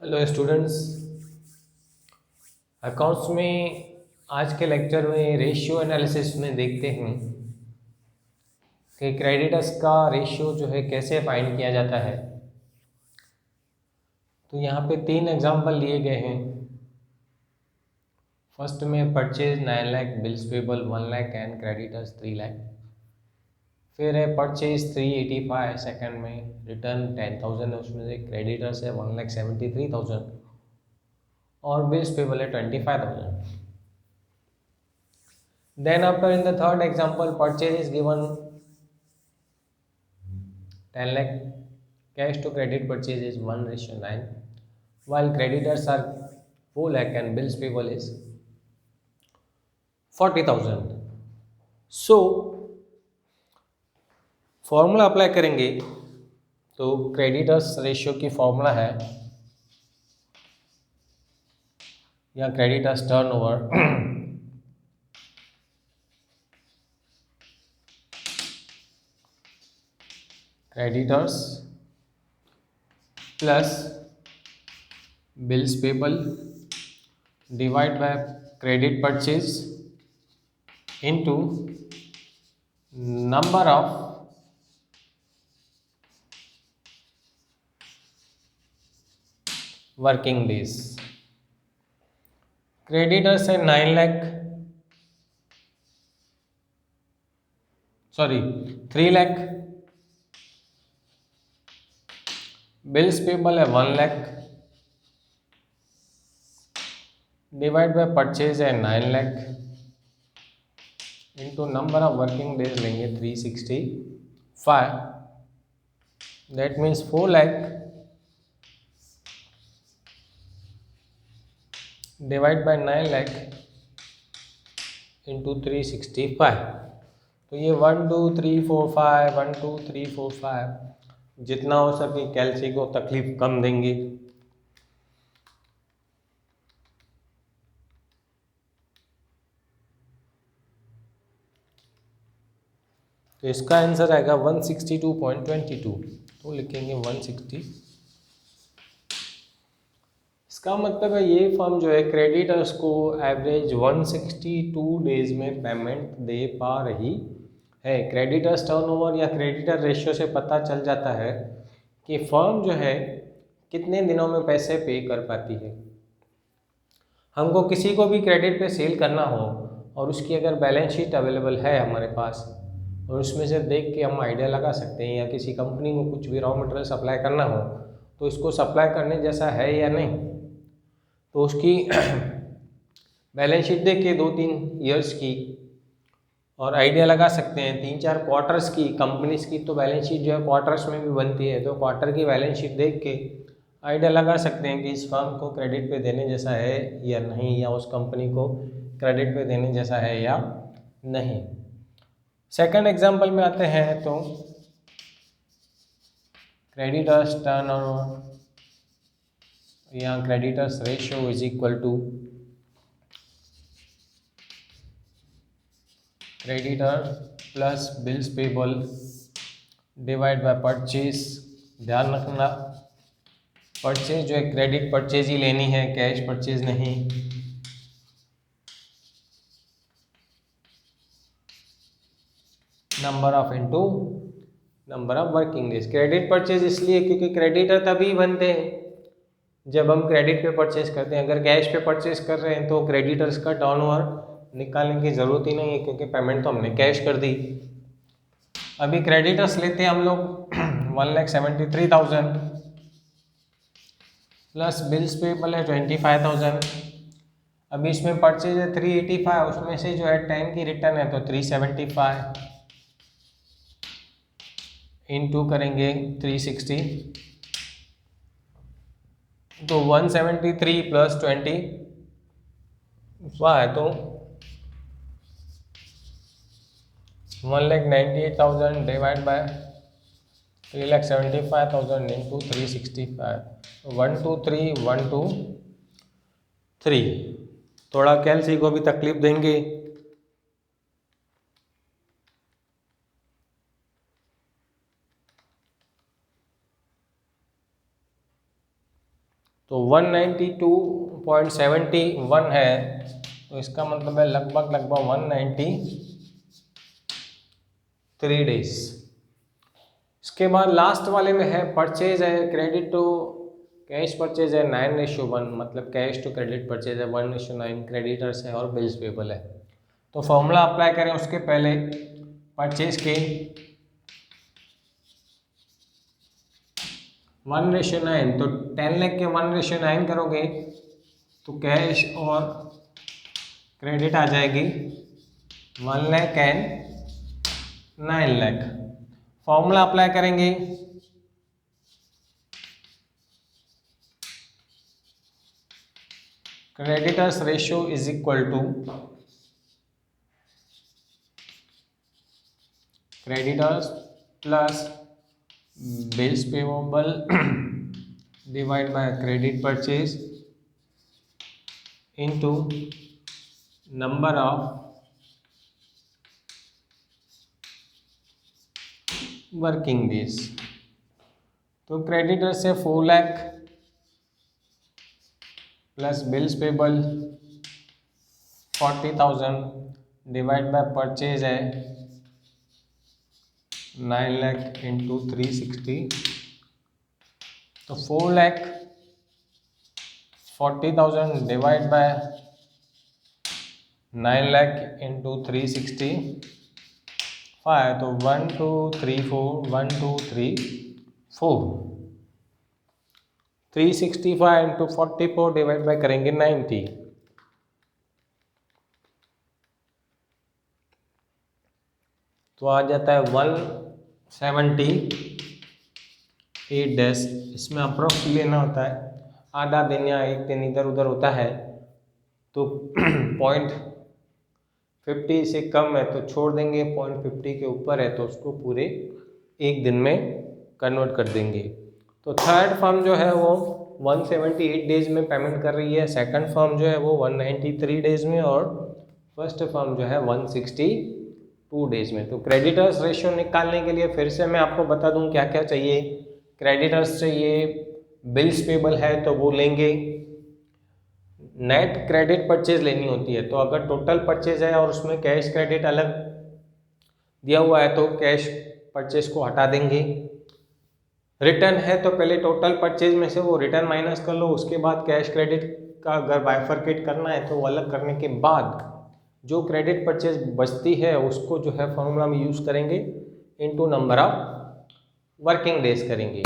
Hello students. Accounts में आज के लेक्चर में रेशियो एनालिसिस में देखते हैं कि क्रेडिटर्स का रेशियो जो है कैसे फाइंड किया जाता है। तो यहाँ पे 3 एग्जांपल लिए गए हैं। फर्स्ट में purchase 9 lakh, bills payable 1 lakh and creditors 3 lakh. फिर है परचेज 385, सेकंड में रिटर्न 10,000 है, उसमें से क्रेडिटर्स है 1,73,000 और बिल्स पेबल है 25,000। Then after in the third example, purchase is given 10 lakh, cash to credit purchase is 1:9, while creditors are 4 lakh and bills payable is 40,000. So formula apply करेंगे तो creditors ratio की formula है या creditors turnover creditors plus bills payable divide by credit purchase into number of working days. Creditors है 9 lakh, sorry 3 lakh, bills payable है 1 lakh, divide by purchase है 9 lakh into number of working days लेंगे 365, that means 4 lakh divide by 9 lakh into 365। तो ये 1 2 3 4 5 1 2 3 4 5 जितना हो सके कैलसी को तकलीफ कम देंगे। तो इसका आंसर आएगा 162.22। तो लिखेंगे 160। इसका मतलब है ये फर्म जो है क्रेडिटर्स को एवरेज 162 डेज में पेमेंट दे पा रही है। क्रेडिटर्स टर्नओवर या क्रेडिटर रेशियो से पता चल जाता है कि फर्म जो है कितने दिनों में पैसे पे कर पाती है। हमको किसी को भी क्रेडिट पे सेल करना हो और उसकी अगर बैलेंस शीट अवेलेबल है हमारे पास और उसमें से देख के हम आइडिया लगा सकते हैं, या किसी कंपनी को कुछ भी रॉ मटेरियल सप्लाई करना हो तो इसको सप्लाई करने जैसा है या नहीं, तो उसकी बैलेंस शीट देख के 2-3 ईयर्स की और आइडिया लगा सकते हैं। 3-4 क्वार्टर्स की कंपनीज की तो बैलेंस शीट जो है क्वार्टर्स में भी बनती है, तो क्वार्टर की बैलेंस शीट देख के आइडिया लगा सकते हैं कि इस फर्म को क्रेडिट पे देने जैसा है या नहीं, या उस कंपनी को क्रेडिट पे देने जैसा है या नहीं। सेकंड एग्जांपल में आते हैं तो क्रेडिटर्स टर्नओवर या creditors ratio is equal to creditor plus bills payable divide by purchase. ध्यान रखना परचेज जो है क्रेडिट परचेज ही लेनी है, कैश परचेज नहीं। Number of into number of working days. Credit purchase इसलिए क्योंकि क्रेडिटर तभी बनते हैं जब हम क्रेडिट पे परचेज करते हैं। अगर कैश पे परचेज कर रहे हैं तो क्रेडिटर्स का टर्नओवर निकालने की ज़रूरत ही नहीं है क्योंकि पेमेंट तो हमने कैश कर दी। अभी क्रेडिटर्स लेते हैं हम लोग 1,73,000 प्लस बिल्स पेबल है 25,000। अभी इसमें परचेज है 385, उसमें से जो है 10 की रिटर्न है तो 375 इनटू करेंगे 360, तो 173 प्लस 25 तो 1,98,000 डिवाइड बाय 3,75,000 इंटू 365, 123 थोड़ा कैलसी को भी तकलीफ देंगे। तो 192.71 है, तो इसका मतलब है लगभग 193 डेज। इसके बाद लास्ट वाले में है परचेज है, क्रेडिट टू कैश परचेज है 9:1, मतलब कैश टू क्रेडिट परचेज है 1:9, क्रेडिटर्स है और बिल्स पेबल है। तो फॉर्मूला अप्लाई करें उसके पहले परचेज के 1:9, तो 10 लाख के 1:9 करोगे तो कैश और क्रेडिट आ जाएगी 1 lakh and 9 lakh. Formula apply करेंगे creditors ratio is equal to creditors plus bills payable divide by credit purchase into number of working days. तो क्रेडिटर से 4 lakh plus bills payable 40,000 divide by purchase है 9 लाख इंटू 360, तो 4 lakh 40,000 divide by 9 lakh into 365, तो 1 2 3 4 1 2 3 4 365 into 44 divide by करेंगे 90, तो आ जाता है 178 days. इसमें अप्रोक्स लेना होता है, आधा दिन या एक दिन इधर उधर होता है तो 0.50 से कम है तो छोड़ देंगे, 0.50 के ऊपर है तो उसको पूरे एक दिन में कन्वर्ट कर देंगे। तो थर्ड फर्म जो है वो 178 डेज में पेमेंट कर रही है, सेकंड फर्म जो है वो 193 डेज में और फर्स्ट फर्म जो है 162 डेज में। तो क्रेडिटर्स रेशियो निकालने के लिए फिर से मैं आपको बता दूं क्या क्या चाहिए। क्रेडिटर्स चाहिए, बिल्स पेबल है तो वो लेंगे, नेट क्रेडिट परचेज लेनी होती है, तो अगर टोटल परचेज है और उसमें कैश क्रेडिट अलग दिया हुआ है तो कैश परचेज को हटा देंगे। रिटर्न है तो पहले टोटल परचेज में से वो रिटर्न माइनस कर लो, उसके बाद कैश क्रेडिट का अगर बाइफरकेट करना है तो वो अलग करने के बाद जो क्रेडिट परचेज बचती है उसको जो है फॉर्मूला में यूज़ करेंगे into number of working days करेंगे।